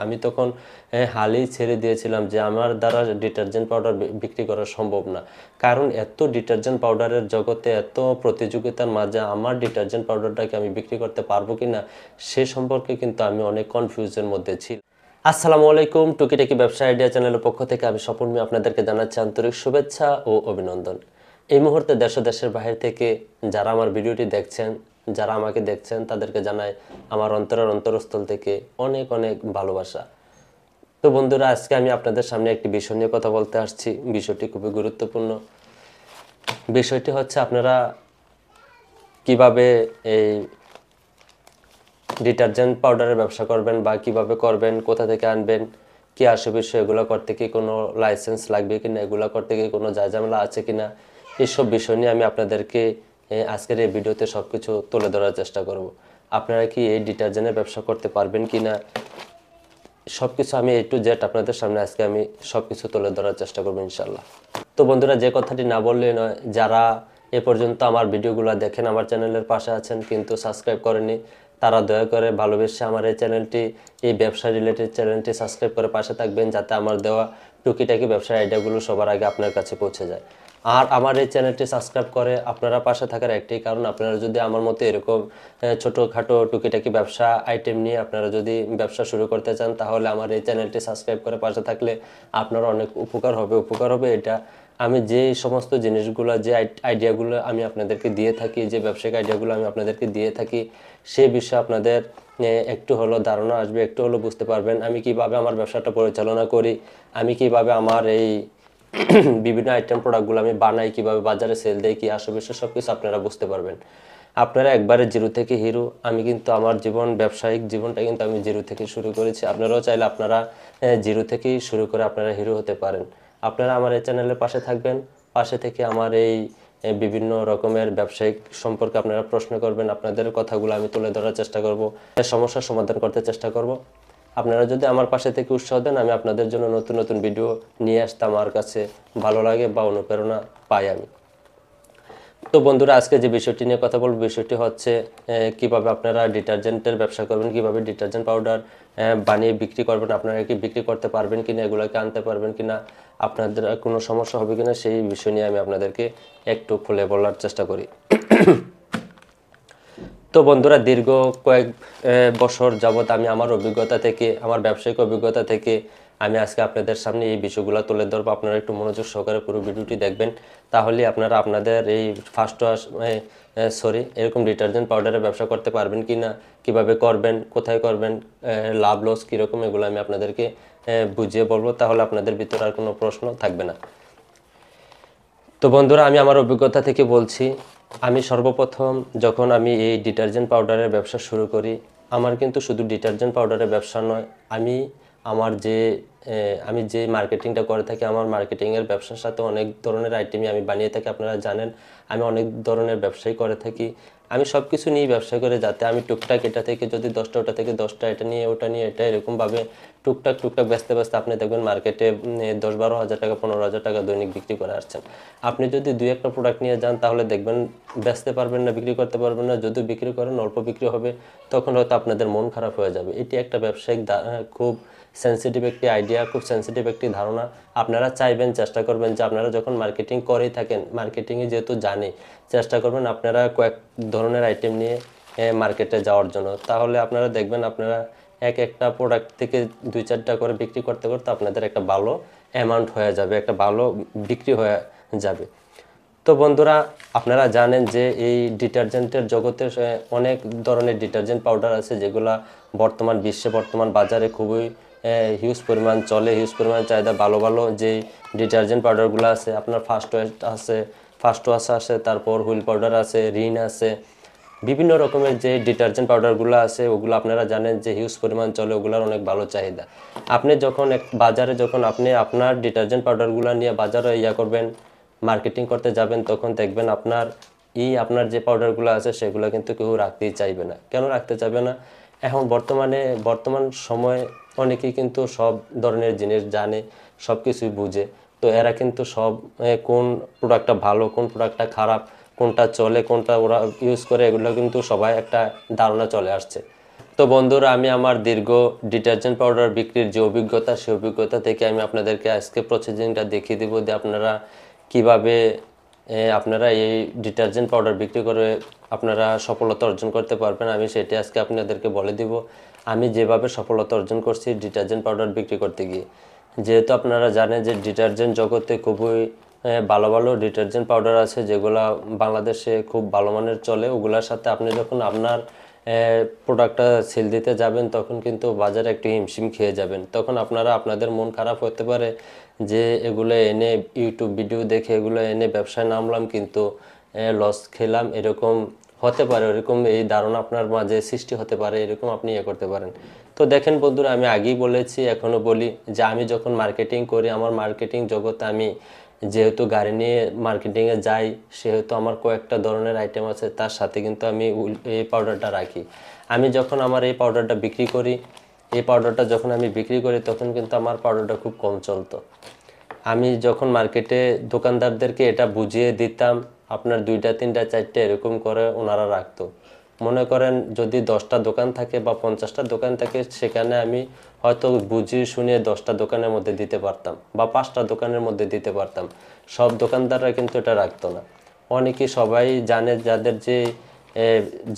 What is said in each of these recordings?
আমি তখন হালেই ছেড়ে দিয়েছিলাম যে আমার দ্বারা ডিটারজেন্ট পাউডার বিক্রি করা সম্ভব না। কারণ এত ডিটারজেন্ট পাউডারের জগতে, এত প্রতিযোগিতার মাঝে আমার ডিটারজেন্ট পাউডারটাকে আমি বিক্রি করতে পারবো কি না সে সম্পর্কে কিন্তু আমি অনেক কনফিউজের মধ্যে ছিলাম। আসসালামু আলাইকুম, টুকিটাকি ব্যবসা আইডিয়া চ্যানেলের পক্ষ থেকে আমি স্বপন মিয়া আপনাদেরকে জানাচ্ছি আন্তরিক শুভেচ্ছা ও অভিনন্দন। এই মুহূর্তে দেশ ও দেশের বাইরে থেকে যারা আমার ভিডিওটি দেখছেন, যারা আমাকে দেখছেন, তাদেরকে জানাই আমার অন্তরের অন্তরস্থল থেকে অনেক অনেক ভালোবাসা। তো বন্ধুরা, আজকে আমি আপনাদের সামনে একটি বিষয় নিয়ে কথা বলতে আসছি। বিষয়টি খুবই গুরুত্বপূর্ণ। বিষয়টি হচ্ছে আপনারা কিভাবে এই ডিটারজেন্ট পাউডারের ব্যবসা করবেন বা কিভাবে করবেন, কোথা থেকে আনবেন, কি আসে বিষয়, এগুলো করতে কি কোনো লাইসেন্স লাগবে কিনা, এগুলো করতে কি কোনো ঝামেলা আছে কিনা, এইসব বিষয় নিয়ে আমি আপনাদেরকে আজকের এই ভিডিওতে সব কিছু তুলে ধরার চেষ্টা করব। আপনারা কি এই ডিটারজেন্টের ব্যবসা করতে পারবেন কিনা সব কিছু আমি A to Z আপনাদের সামনে আজকে আমি সব কিছু তুলে ধরার চেষ্টা করবো ইনশাল্লাহ। তো বন্ধুরা, যে কথাটি না বললেই নয়, যারা এ পর্যন্ত আমার ভিডিওগুলো দেখেন, আমার চ্যানেলের পাশে আছেন কিন্তু সাবস্ক্রাইব করেনি, তারা দয়া করে ভালোবেসে আমার এই চ্যানেলটি, এই ব্যবসা রিলেটেড চ্যানেলটি সাবস্ক্রাইব করে পাশে থাকবেন, যাতে আমার দেওয়া টুকিটাকি ব্যবসার আইডিয়াগুলো সবার আগে আপনার কাছে পৌঁছে যায়। আর আমার এই চ্যানেলটি সাবস্ক্রাইব করে আপনারা পাশে থাকার একটাই কারণ, আপনারা যদি আমার মতো এরকম ছোটোখাটো টুকিটাকি ব্যবসা আইটেম নিয়ে আপনারা যদি ব্যবসা শুরু করতে চান, তাহলে আমার এই চ্যানেলটি সাবস্ক্রাইব করে পাশে থাকলে আপনার অনেক উপকার হবে। এটা আমি যে সমস্ত জিনিসগুলো, যে আইডিয়াগুলো আমি আপনাদেরকে দিয়ে থাকি, যে ব্যবসায়িক আইডিয়াগুলো আমি আপনাদেরকে দিয়ে থাকি, সেই বিষয়ে আপনাদের একটু হলো ধারণা আসবে, একটু হলো বুঝতে পারবেন আমি কিভাবে আমার ব্যবসাটা পরিচালনা করি, আমি কিভাবে আমার এই বিভিন্ন আইটেম প্রোডাক্টগুলো আমি বানাই, কিভাবে বাজারে সেল দেই, কি আসে বিষয় সব কিছু আপনারা বুঝতে পারবেন। আপনারা একবারে জিরো থেকে হিরো। আমি কিন্তু আমার ব্যবসায়িক জীবনটা কিন্তু আমি জিরো থেকে শুরু করেছি। আপনারাও চাইলে আপনারা জিরো থেকেই শুরু করে আপনারা হিরো হতে পারেন। আপনারা আমার এই চ্যানেলের পাশে থাকবেন, পাশে থেকে আমার এই বিভিন্ন রকমের ব্যবসায়িক সম্পর্কে আপনারা প্রশ্ন করবেন, আপনাদের কথাগুলো আমি তুলে ধরার চেষ্টা করব, সমস্যার সমাধান করতে চেষ্টা করব। আপনারা যদি আমার পাশে থেকে উৎসাহ দেন, আমি আপনাদের জন্য নতুন নতুন ভিডিও নিয়ে আসতে আমার কাছে ভালো লাগে বা অনুপ্রেরণা পাই আমি। তো বন্ধুরা, আজকে যে বিষয়টি নিয়ে কথা বলবো, বিষয়টি হচ্ছে কিভাবে আপনারা ডিটারজেন্টের ব্যবসা করবেন, কিভাবে ডিটারজেন্ট পাউডার বানিয়ে বিক্রি করবেন, আপনারা কি বিক্রি করতে পারবেন কিনা, এগুলোকে আনতে পারবেন কিনা, আপনাদের কোনো সমস্যা হবে কিনা, সেই বিষয় নিয়ে আমি আপনাদেরকে একটু খুলে বলার চেষ্টা করি। তো বন্ধুরা, দীর্ঘ কয়েক বছর যাবত আমি আমার অভিজ্ঞতা থেকে, আমার ব্যবসায়িক অভিজ্ঞতা থেকে আমি আজকে আপনাদের সামনে এই বিষয়গুলো তুলে ধরবো। আপনারা একটু মনোযোগ সহকারে পুরো ভিডিওটি দেখবেন, তাহলে আপনারা আপনাদের এই ফার্স্ট ওয়াশ এরকম ডিটারজেন্ট পাউডারের ব্যবসা করতে পারবেন কি না, কীভাবে করবেন, কোথায় করবেন, লাভ লস কীরকম, এগুলো আমি আপনাদেরকে বুঝিয়ে বলবো, তাহলে আপনাদের ভিতরে আর কোনো প্রশ্ন থাকবে না। তো বন্ধুরা, আমি আমার অভিজ্ঞতা থেকে বলছি। আমি সর্বপ্রথম যখন আমি এই ডিটারজেন্ট পাউডারের ব্যবসা শুরু করি, আমার কিন্তু শুধু ডিটারজেন্ট পাউডারের ব্যবসা নয়, আমি যে মার্কেটিংটা করে থাকি, আমার মার্কেটিংয়ের ব্যবসার সাথে অনেক ধরনের আইটেমই আমি বানিয়ে থাকি। আপনারা জানেন আমি অনেক ধরনের ব্যবসাই করে থাকি। আমি সব কিছু নিয়ে ব্যবসা করে, যাতে আমি টুকটাক এটা থেকে যদি 10টা, ওটা থেকে 10টা, এটা নিয়ে ওটা নিয়ে এটা, এরকমভাবে টুকটাক বেচতে আপনি দেখবেন মার্কেটে 10-12 হাজার টাকা, 15 হাজার টাকা দৈনিক বিক্রি করে আসছেন। আপনি যদি 2-1টা প্রোডাক্ট নিয়ে যান, তাহলে দেখবেন বেচতে পারবেন না, বিক্রি করতে পারবেন না। যদি বিক্রি করেন, অল্প বিক্রি হবে, তখন হয়তো আপনাদের মন খারাপ হয়ে যাবে। এটি একটা ব্যবসায়িক খুব সেন্সিটিভ একটি আইডিয়া, খুব সেন্সিটিভ একটি ধারণা। আপনারা চাইবেন, চেষ্টা করবেন যে আপনারা যখন মার্কেটিং করেই থাকেন, মার্কেটিংয়ে যেহেতু জানি, চেষ্টা করবেন আপনারা কয়েক ধরনের আইটেম নিয়ে মার্কেটে যাওয়ার জন্য। তাহলে আপনারা দেখবেন আপনারা একটা প্রোডাক্ট থেকে 2-4টা করে বিক্রি করতে করতে আপনাদের একটা ভালো অ্যামাউন্ট হয়ে যাবে, একটা ভালো বিক্রি হয়ে যাবে। তো বন্ধুরা, আপনারা জানেন যে এই ডিটারজেন্টের জগতে অনেক ধরনের ডিটারজেন্ট পাউডার আছে, যেগুলা বর্তমান বাজারে খুবই হিউজ পরিমাণ চলে, হিউজ পরিমাণ চাহিদা। ভালো যে ডিটারজেন্ট পাউডারগুলো আছে, আপনার ফার্স্ট ওয়াশ আছে, তারপর হুইল পাউডার আছে, রিন আছে, বিভিন্ন রকমের যে ডিটারজেন্ট পাউডারগুলো আছে, ওগুলো আপনারা জানেন যে হিউজ পরিমাণ চলে, ওগুলোর অনেক ভালো চাহিদা। আপনি যখন বাজারে যখন আপনি আপনার ডিটারজেন্ট পাউডারগুলো নিয়ে বাজারে করবেন, মার্কেটিং করতে যাবেন, তখন দেখবেন আপনার যে পাউডারগুলো আছে সেগুলো কিন্তু কেউ রাখতেই চাইবে না। কেন রাখতে চাইবে না? এখন বর্তমান সময়ে অনেকেই কিন্তু সব ধরনের জিনিস জানে, সব কিছুই বুঝে। তো এরা কিন্তু সব কোন প্রোডাক্টটা ভালো, কোন প্রোডাক্টটা খারাপ, কোনটা চলে, কোনটা ওরা ইউজ করে, এগুলো কিন্তু সবাই একটা ধারণা চলে আসছে। তো বন্ধুরা, আমি আমার দীর্ঘ ডিটারজেন্ট পাউডার বিক্রির যে অভিজ্ঞতা, সেই অভিজ্ঞতা থেকে আমি আপনাদেরকে আজকে প্রসেসিংটা দেখিয়ে দেবো যে আপনারা কিভাবে আপনারা এই ডিটারজেন্ট পাউডার বিক্রি করে আপনারা সফলতা অর্জন করতে পারবেন। আমি সেটি আজকে আপনাদেরকে বলে দিব, আমি যেভাবে সফলতা অর্জন করছি ডিটারজেন্ট পাউডার বিক্রি করতে গিয়ে। যেহেতু আপনারা জানেন যে ডিটারজেন্ট জগতে খুবই ভালো ভালো ডিটারজেন্ট পাউডার আছে, যেগুলো বাংলাদেশে খুব ভালো মানের চলে। ওগুলোর সাথে আপনি যখন আপনার প্রোডাক্টটা সেল দিতে যাবেন, তখন কিন্তু বাজারে একটু হিমশিম খেয়ে যাবেন। তখন আপনাদের মন খারাপ হতে পারে যে এগুলো এনে ইউটিউব ভিডিও দেখে এগুলো এনে ব্যবসায় নামলাম, কিন্তু লস খেলাম, এরকম হতে পারে। এরকম এই ধারণা আপনার মাঝে সৃষ্টি হতে পারে, এরকম আপনি করতে পারেন। তো দেখেন বন্ধুরা, আমি আগেই বলেছি, এখনও বলি যে আমি যখন মার্কেটিং করি, আমার মার্কেটিং জগতে আমি যেহেতু গাড়ি নিয়ে মার্কেটিংয়ে যাই, সেহেতু আমার কয়েকটা ধরনের আইটেম আছে, তার সাথে কিন্তু আমি এই পাউডারটা রাখি। আমি যখন আমার এই পাউডারটা বিক্রি করি, যখন আমি বিক্রি করি, তখন কিন্তু আমার পাউডারটা খুব কম চলতো। আমি যখন মার্কেটে দোকানদারদেরকে এটা বুঝিয়ে দিতাম, আপনার 2টা 3টা 4টা এরকম করে ওনারা রাখতো। মনে করেন যদি 10টা দোকান থাকে বা 50টা দোকান থাকে, সেখানে আমি হয়তো বুঝিয়ে শুনিয়ে 10টা দোকানের মধ্যে দিতে পারতাম বা 5টা দোকানের মধ্যে দিতে পারতাম। সব দোকানদাররা কিন্তু এটা রাখতো না। অনেকে সবাই জানে, যাদের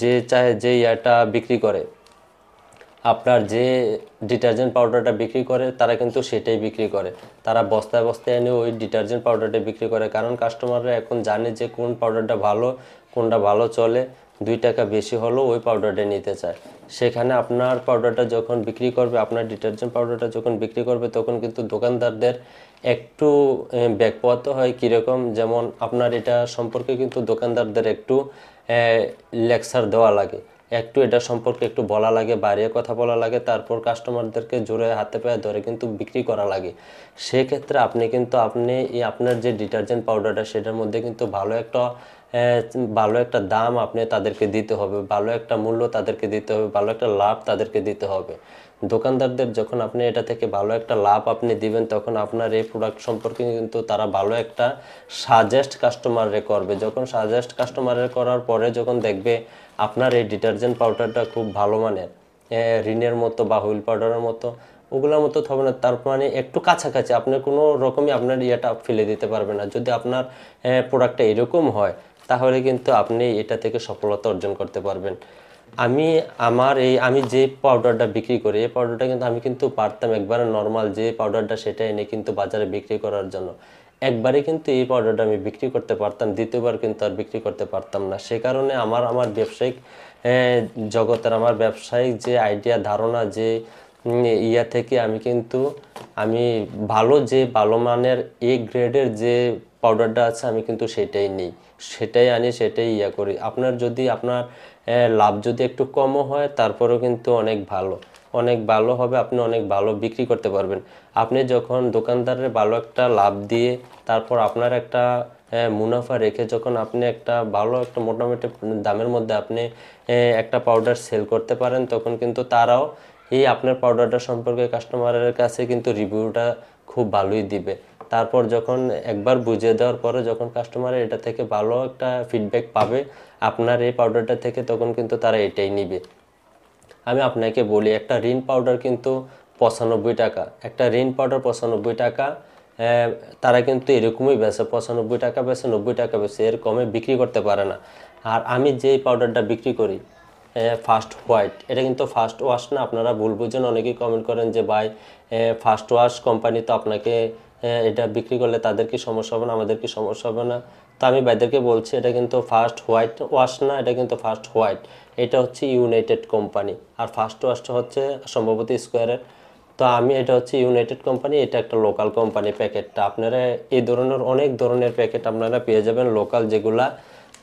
যে চায় যে এটা বিক্রি করে, আপনার যে ডিটারজেন্ট পাউডারটা বিক্রি করে, তারা কিন্তু সেটাই বিক্রি করে। তারা বস্তায় বস্তায় এনে ওই ডিটারজেন্ট পাউডারটা বিক্রি করে, কারণ কাস্টমাররা এখন জানে যে কোন পাউডারটা ভালো, কোনটা ভালো চলে। 2 টাকা বেশি হলেও ওই পাউডারটা নিতে চায়। সেখানে আপনার পাউডারটা যখন বিক্রি করবে, আপনার ডিটারজেন্ট পাউডারটা যখন বিক্রি করবে, তখন কিন্তু দোকানদারদের একটু ব্যাকপথ হয়। কীরকম, যেমন আপনার এটা সম্পর্কে কিন্তু দোকানদারদের একটু লেকচার দেওয়া লাগে, একটু এটা সম্পর্কে একটু বলা লাগে, বাড়িয়ে কথা বলা লাগে, তারপর কাস্টমারদেরকে জোরে হাতে পায়ে ধরে কিন্তু বিক্রি করা লাগে। সেক্ষেত্রে আপনি আপনার যে ডিটারজেন্ট পাউডারটা, সেটার মধ্যে কিন্তু ভালো একটা দাম আপনি তাদেরকে দিতে হবে, ভালো একটা মূল্য তাদেরকে দিতে হবে, ভালো একটা লাভ তাদেরকে দিতে হবে। দোকানদারদের যখন আপনি এটা থেকে ভালো একটা লাভ আপনি দিবেন, তখন আপনার এই প্রোডাক্ট সম্পর্কে কিন্তু তারা ভালো একটা সাজেস্ট কাস্টমারে করবে। যখন সাজেস্ট কাস্টমারে করার পরে যখন দেখবে আপনার এই ডিটারজেন্ট পাউডারটা খুব ভালো মানের, রিনের মতো বা হুইল পাউডারের মতো, ওগুলোর মতো হবে না, তার মানে একটু কাছাকাছি, আপনার কোনো রকমই আপনার ইয়েটা ফেলে দিতে পারবে না। যদি আপনার প্রোডাক্টটা এরকম হয়, তাহলে কিন্তু আপনি এটা থেকে সফলতা অর্জন করতে পারবেন। আমি যে পাউডারটা বিক্রি করি, এই পাউডারটা কিন্তু আমি পারতাম একবারে নর্মাল যে পাউডারটা, সেটা এনে কিন্তু বাজারে বিক্রি করার জন্য একবারে কিন্তু এই পাউডারটা আমি বিক্রি করতে পারতাম, দ্বিতীয়বার কিন্তু আর বিক্রি করতে পারতাম না। সে কারণে আমার ব্যবসায়িক জগতের, আমার ব্যবসায়িক যে আইডিয়া, ধারণা, যে থেকে আমি ভালো মানের গ্রেডের যে পাউডারটা আছে, আমি কিন্তু সেটাই নিই, সেটাই আনি, সেটাই করি। যদি আপনার লাভ যদি একটু কমও হয়, তারপরেও কিন্তু অনেক ভালো হবে, আপনি অনেক ভালো বিক্রি করতে পারবেন। আপনি যখন দোকানদারের ভালো একটা লাভ দিয়ে, তারপর আপনার একটা মুনাফা রেখে, যখন আপনি ভালো একটা মোটামুটি দামের মধ্যে আপনি একটা পাউডার সেল করতে পারেন, তখন কিন্তু তারাও আপনার পাউডারটা সম্পর্কে কাস্টমারের কাছে কিন্তু রিভিউটা খুব ভালোই দিবে। তারপর যখন একবার বুঝিয়ে দেওয়ার পরে যখন কাস্টমার এটা থেকে ভালো একটা ফিডব্যাক পাবে আপনার এই পাউডারটা থেকে, তখন কিন্তু তারা এটাই নিবে। আমি আপনাকে বলি, একটা রিন পাউডার কিন্তু 95 টাকা, একটা রিন পাউডার 95 টাকা। তারা কিন্তু এরকমই বেচে, 95 টাকা বেচে, 90 টাকা বেচে, এর কমে বিক্রি করতে পারে না। আর আমি যেই পাউডারটা বিক্রি করি, ফার্স্ট হোয়াইট, এটা কিন্তু ফার্স্ট ওয়াশ না। আপনারা ভুল বুঝেন, অনেকেই কমেন্ট করেন যে ভাই ফার্স্ট ওয়াশ কোম্পানি তো আপনাকে এটা বিক্রি করলে তাদের কি সমস্যা হবে না, আমাদের কি সমস্যা হবে না? তো আমি ভাইদেরকে বলছি, এটা কিন্তু ফার্স্ট হোয়াইট ওয়াশ না, এটা কিন্তু ফার্স্ট হোয়াইট, এটা হচ্ছে ইউনাইটেড কোম্পানি। আর ফার্স্ট ওয়াশটা হচ্ছে সম্ভবত স্কোয়ারের। তো এটা হচ্ছে ইউনাইটেড কোম্পানি, এটা একটা লোকাল কোম্পানি। প্যাকেটটা আপনারা এই ধরনের অনেক ধরনের প্যাকেট আপনারা পেয়ে যাবেন লোকাল, যেগুলা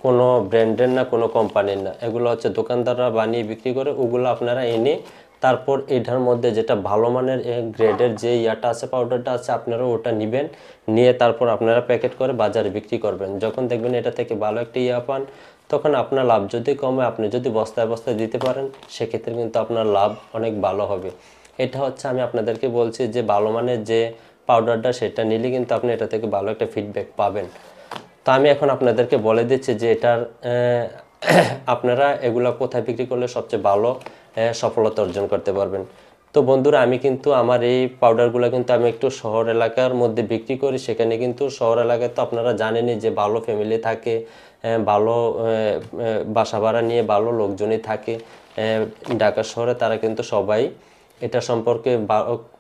কোনো ব্র্যান্ডের না, কোনো কোম্পানির না, এগুলো হচ্ছে দোকানদাররা বানিয়ে বিক্রি করে। ওগুলো আপনারা এনে তারপর এটার মধ্যে যেটা ভালো মানের গ্রেডের যে আছে, পাউডারটা আছে, আপনারা ওটা নেবেন, নিয়ে তারপর আপনারা প্যাকেট করে বাজারে বিক্রি করবেন। যখন দেখবেন এটা থেকে ভালো একটা পান, তখন আপনার লাভ যদি কমে, আপনি যদি বস্তায় বস্তায় দিতে পারেন, সেক্ষেত্রে কিন্তু আপনার লাভ অনেক ভালো হবে। এটা হচ্ছে আমি আপনাদেরকে বলছি যে ভালো মানের যে পাউডারটা, সেটা নিলে কিন্তু আপনি এটা থেকে ভালো একটা ফিডব্যাক পাবেন। তো আমি এখন আপনাদেরকে বলে দিচ্ছি যে এটার আপনারা এগুলা কোথায় বিক্রি করলে সবচেয়ে ভালো সফলতা অর্জন করতে পারবেন। তো বন্ধুরা, আমি কিন্তু আমার এই পাউডারগুলো কিন্তু আমি একটু শহর এলাকার মধ্যে বিক্রি করি। সেখানে কিন্তু শহর এলাকায় তো আপনারা জানেনই যে ভালো ফ্যামিলি থাকে, ভালো বাসা ভাড়া নিয়ে ভালো লোকজনই থাকে ঢাকা শহরে। তারা কিন্তু সবাই এটা সম্পর্কে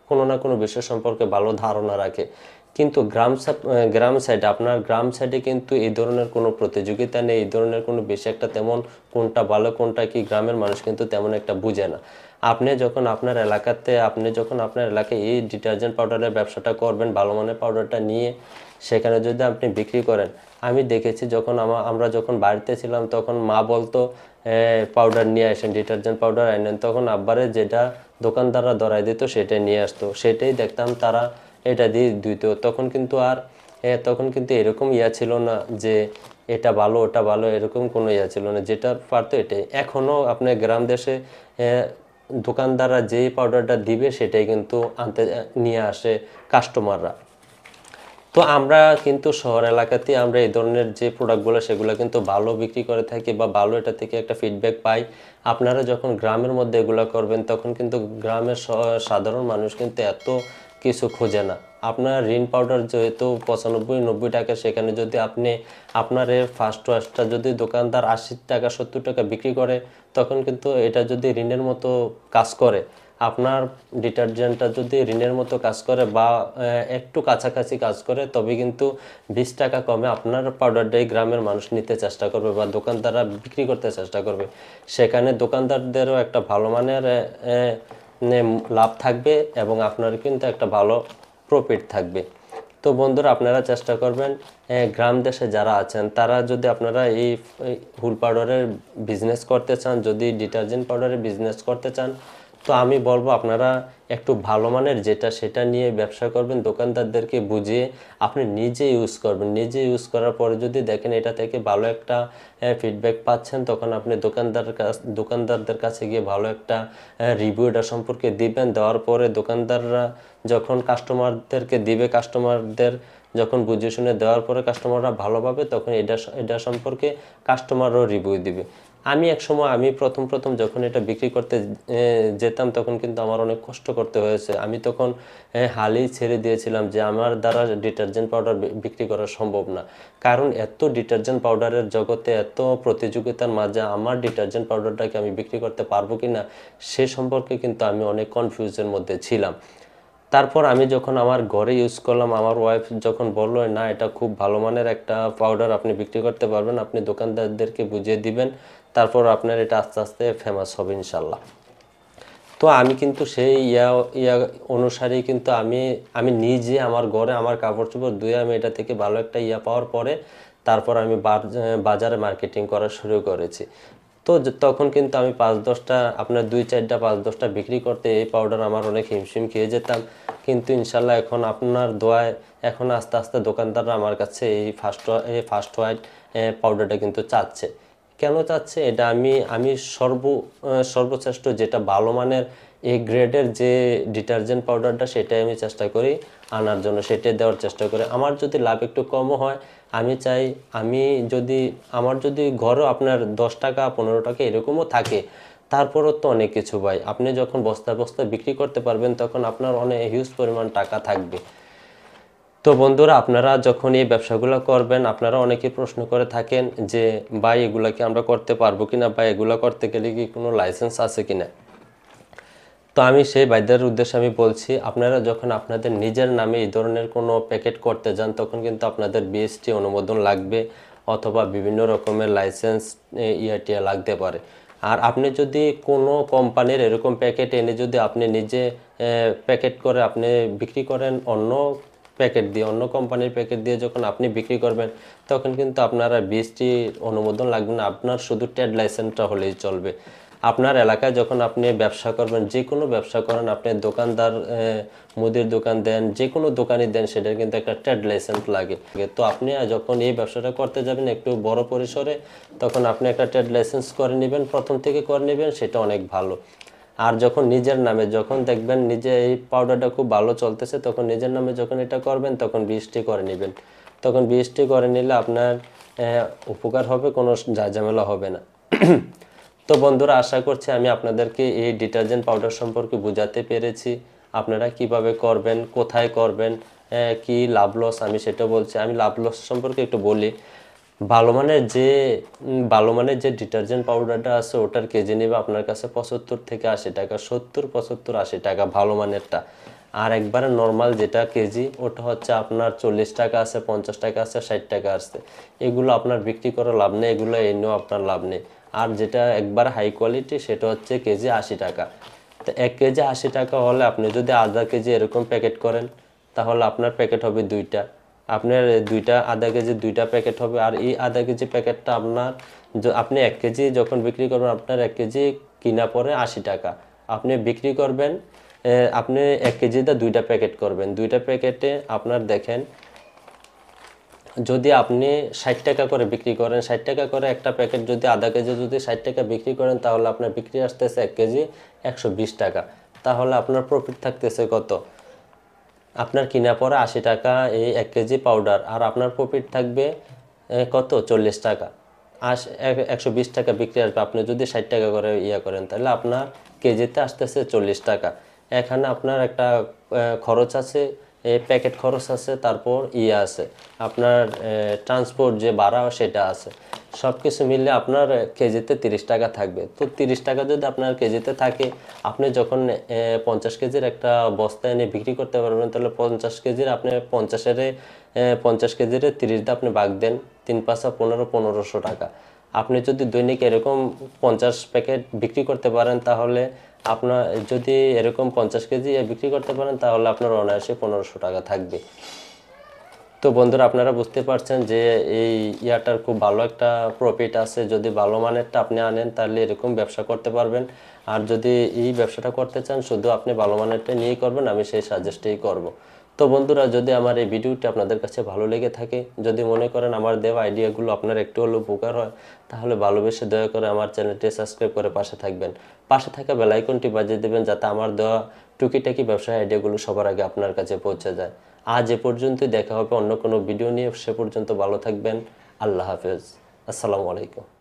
কোনো না কোনো বিষয় সম্পর্কে ভালো ধারণা রাখে। কিন্তু গ্রাম সাইডে, আপনার গ্রাম সাইডে কিন্তু এই ধরনের কোনো প্রতিযোগিতা নেই, এই ধরনের কোনো বেশি একটা তেমন কোনটা ভালো কোনটা কি গ্রামের মানুষ কিন্তু তেমন একটা বুঝে না। আপনি যখন আপনার এলাকায় এই ডিটারজেন্ট পাউডারের ব্যবসাটা করবেন, ভালো মানের পাউডারটা নিয়ে সেখানে যদি আপনি বিক্রি করেন, আমি দেখেছি যখন আমরা যখন বাড়িতে ছিলাম তখন মা বলতো পাউডার নিয়ে আসেন, ডিটারজেন্ট পাউডার আনেন, তখন আব্বারে যেটা দোকানদাররা ধরাই দিত সেটাই নিয়ে আসতো, সেটাই দেখতাম তারা এটা দিয়ে দিত। তখন কিন্তু এরকম ছিল না যে এটা ভালো ওটা ভালো, এরকম কোনো ছিল না, যেটা পারতো এটাই। এখনও আপনার গ্রাম দেশে দোকানদাররা যেই পাউডারটা দিবে সেটাই কিন্তু নিয়ে আসে কাস্টমাররা। তো আমরা কিন্তু শহর এলাকাতে আমরা এই ধরনের যে প্রোডাক্টগুলো সেগুলো কিন্তু ভালো বিক্রি করে থাকি বা ভালো এটা থেকে একটা ফিডব্যাক পাই। আপনারা যখন গ্রামের মধ্যে এগুলো করবেন তখন কিন্তু গ্রামের সাধারণ মানুষ কিন্তু এত কিছু খোঁজে না। আপনার রিন পাউডার যেহেতু 95-90 টাকা, সেখানে যদি আপনি আপনার এর ফার্স্ট ওয়াশটা যদি দোকানদার 80 টাকা 70 টাকা বিক্রি করে, তখন কিন্তু এটা যদি রিনের মতো কাজ করে, আপনার ডিটারজেন্টটা যদি রিনের মতো কাজ করে বা একটু কাছাকাছি কাজ করে, তবে কিন্তু 20 টাকা কমে আপনার পাউডারটাই গ্রামের মানুষ নিতে চেষ্টা করবে বা দোকানদাররা বিক্রি করতে চেষ্টা করবে। সেখানে দোকানদারদেরও একটা ভালো মানের লাভ থাকবে এবং আপনার কিন্তু একটা ভালো প্রফিট থাকবে। তো বন্ধুরা, আপনারা চেষ্টা করবেন গ্রাম দেশে যারা আছেন তারা যদি আপনারা এই হুল পাউডারের বিজনেস করতে চান, যদি ডিটারজেন্ট পাউডারের বিজনেস করতে চান, তো আমি বলবো আপনারা একটু ভালো মানের যেটা সেটা নিয়ে ব্যবসা করবেন, দোকানদারদেরকে বুঝিয়ে আপনি নিজে ইউজ করবেন। নিজে ইউজ করার পরে যদি দেখেন এটা থেকে ভালো একটা ফিডব্যাক পাচ্ছেন, তখন আপনি দোকানদারদের কাছে গিয়ে ভালো একটা রিভিউ এটা সম্পর্কে দিবেন। দেওয়ার পরে দোকানদাররা যখন কাস্টমারদেরকে দিবে, কাস্টমারদের যখন বুঝে শুনে দেওয়ার পরে কাস্টমাররা ভালো পাবে, তখন এটা সম্পর্কে কাস্টমারও রিভিউ দিবে। আমি প্রথম যখন এটা বিক্রি করতে যেতাম তখন কিন্তু আমার অনেক কষ্ট করতে হয়েছে। আমি তখন হালেই ছেড়ে দিয়েছিলাম যে আমার দ্বারা ডিটারজেন্ট পাউডার বিক্রি করা সম্ভব না, কারণ এত ডিটারজেন্ট পাউডারের জগতে এত প্রতিযোগিতার মাঝে আমার ডিটারজেন্ট পাউডারটাকে আমি বিক্রি করতে পারবো কিনা সে সম্পর্কে কিন্তু আমি অনেক কনফিউজের মধ্যে ছিলাম। তারপর আমি যখন আমার ঘরে ইউজ করলাম, আমার ওয়াইফ যখন বললো না এটা খুব ভালো মানের একটা পাউডার, আপনি বিক্রি করতে পারবেন, আপনি দোকানদারদেরকে বুঝিয়ে দিবেন, তারপর আপনার এটা আস্তে আস্তে ফেমাস হবে ইনশাল্লাহ। তো আমি কিন্তু সেই অনুসারেই কিন্তু আমি নিজে আমার ঘরে আমার কাপড় চোপড় ধুয়ে আমি এটা থেকে ভালো একটা পাওয়ার পরে তারপর আমি বাজারে মার্কেটিং করা শুরু করেছি। তো তখন কিন্তু আমি 5-10টা আপনার 2-4টা 5-10টা বিক্রি করতে এই পাউডার আমার অনেক হিমশিম খেয়ে যেতাম। কিন্তু ইনশাল্লাহ এখন আপনার দোয়ায় এখন আস্তে আস্তে দোকানদাররা আমার কাছে এই ফার্স্ট হোয়াইট পাউডারটা কিন্তু চাচ্ছে। কেন চাচ্ছে এটা আমি সর্বশ্রেষ্ঠ যেটা ভালো মানের এ গ্রেডের যে ডিটারজেন্ট পাউডারটা সেটাই আমি চেষ্টা করি আনার জন্য, সেটাই দেওয়ার চেষ্টা করি। আমার যদি লাভ একটু কমও হয়, আমি চাই আমার যদি ঘরেও আপনার 10 টাকা 15 টাকা এরকমও থাকে, তারপরও তো অনেক কিছু ভাই। আপনি যখন বস্তা বস্তা বিক্রি করতে পারবেন তখন আপনার অনেক হিউজ পরিমাণ টাকা থাকবে। তো বন্ধুরা, আপনারা যখন এই ব্যবসাগুলো করবেন, আপনারা অনেকেই প্রশ্ন করে থাকেন যে ভাই এগুলা কি আমরা করতে পারবো কিনা, বা এগুলা করতে গেলে কি কোনো লাইসেন্স আছে কিনা। তো আমি সেই ভাইদের উদ্দেশ্যে আমি বলছি, আপনারা যখন আপনাদের নিজের নামে এই ধরনের কোনো প্যাকেট করতে যান তখন কিন্তু আপনাদের বিএসটি অনুমোদন লাগবে অথবা বিভিন্ন রকমের লাইসেন্স টিয়া লাগতে পারে। আর আপনি যদি কোনো কোম্পানির এরকম প্যাকেট এনে যদি আপনি নিজে প্যাকেট করে আপনি বিক্রি করেন অন্য কোম্পানির প্যাকেট দিয়ে যখন আপনি বিক্রি করবেন, তখন কিন্তু আপনারা বিএসটি অনুমোদন লাগবে না, আপনার শুধু ট্রেড লাইসেন্সটা হলেই চলবে। আপনার এলাকায় যখন আপনি ব্যবসা করবেন, যে কোনো ব্যবসা করেন, আপনি দোকানদার মুদির দোকান দেন, যে কোনো দোকানই দেন, সেটার কিন্তু একটা ট্রেড লাইসেন্স লাগে। তো আপনি যখন এই ব্যবসাটা করতে যাবেন একটু বড় পরিসরে, তখন আপনি একটা ট্রেড লাইসেন্স করে নেবেন, প্রথম থেকে করে নেবেন, সেটা অনেক ভালো। আর যখন নিজের নামে যখন দেখবেন নিজে এই পাউডারটা খুব ভালো চলতেছে, তখন নিজের নামে যখন এটা করবেন তখন বিএসটি করে নেবেন। তখন বিএসটি করে নিলে আপনার উপকার হবে, কোনো ঝামেলা হবে না। তো বন্ধুরা, আশা করছি আমি আপনাদেরকে এই ডিটারজেন্ট পাউডার সম্পর্কে বোঝাতে পেরেছি। আপনারা কিভাবে করবেন, কোথায় করবেন, কি লাভ লস, আমি সেটা বলছি। আমি লাভ লস সম্পর্কে একটু বলি। ভালো মানের যে ডিটারজেন্ট পাউডারটা আছে ওটার কেজি নেবে আপনার কাছে 75 থেকে 80 টাকা, 70, 75, 80 টাকা ভালো মানেরটা। আর একবারে নর্মাল যেটা কেজি ওটা হচ্ছে আপনার 40 টাকা আছে, 50 টাকা আছে, 60 টাকা আছে। এগুলো আপনার বিক্রি করে লাভ নেই, এগুলো এনেও আপনার লাভ নেই। আর যেটা একবার হাই কোয়ালিটি সেটা হচ্ছে কেজি 80 টাকা। তো 1 কেজি 80 টাকা হলে আপনি যদি আধা কেজি এরকম প্যাকেট করেন তাহলে আপনার প্যাকেট হবে 2টা। আপনার আধা কেজি 2টা প্যাকেট হবে। আর এই আধা কেজি প্যাকেটটা আপনি 1 কেজি যখন বিক্রি করবেন, আপনার 1 কেজি কিনা পড়ে 80 টাকা। আপনি বিক্রি করবেন, আপনি 1 কেজিতে 2টা প্যাকেট করবেন। 2টা প্যাকেটে আপনার দেখেন, যদি আপনি 60 টাকা করে বিক্রি করেন, 60 টাকা করে একটা প্যাকেট যদি আধা কেজি যদি 60 টাকা বিক্রি করেন তাহলে আপনার বিক্রি আসতেছে 1 কেজি 120 টাকা। তাহলে আপনার প্রফিট থাকতেছে কত? আপনার কিনা পড়ে 80 টাকা এই 1 কেজি পাউডার, আর আপনার প্রফিট থাকবে কত? 40 টাকা। 120 টাকা বিক্রি আসবে। আপনি যদি 60 টাকা করে করেন তাহলে আপনার কেজিতে আসতেছে 40 টাকা। এখানে আপনার একটা খরচ আছে, প্যাকেট খরচ আছে, তারপর আছে আপনার ট্রান্সপোর্ট যে ভাড়া সেটা আছে। সব কিছু মিলে আপনার কেজিতে 30 টাকা থাকবে। তো 30 টাকা যদি আপনার কেজিতে থাকে, আপনি যখন 50 কেজির একটা বস্তা এনে বিক্রি করতে পারবেন তাহলে 50 কেজির আপনি 50 কেজির 30 দিয়ে আপনি ভাগ দেন, 3 পাঁচা 15, 1500 টাকা। আপনি যদি দৈনিক এরকম 50 প্যাকেট বিক্রি করতে পারেন তাহলে আপনার, যদি এরকম 50 কেজি বিক্রি করতে পারেন তাহলে আপনার অনায়াসে 1500 টাকা থাকবে। তো বন্ধুরা, আপনারা বুঝতে পারছেন যে এই ইয়াটার খুব ভালো একটা প্রফিট আছে। যদি ভালো মানেরটা আপনি আনেন তাহলে এরকম ব্যবসা করতে পারবেন। আর যদি এই ব্যবসাটা করতে চান শুধু আপনি ভালো মানেরটা নিয়েই করবেন, আমি সেই সাজেস্টই করব। তো বন্ধুরা, যদি আমার এই ভিডিওটি আপনাদের কাছে ভালো লেগে থাকে, যদি মনে করেন আমার দেওয়া আইডিয়াগুলো আপনার একটু হলেও উপকার হয়, তাহলে ভালোবেসে দয়া করে আমার চ্যানেলটি সাবস্ক্রাইব করে পাশে থাকবেন। পাশে থাকা বেল আইকনটি বাজিয়ে দেবেন যাতে আমার দেওয়া টুকিটাকি ব্যবসায় আইডিয়াগুলো সবার আগে আপনার কাছে পৌঁছে যায়। আজ এ পর্যন্তই, দেখা হবে অন্য কোনো ভিডিও নিয়ে। সে পর্যন্ত ভালো থাকবেন। আল্লাহ হাফেজ। আসসালামু আলাইকুম।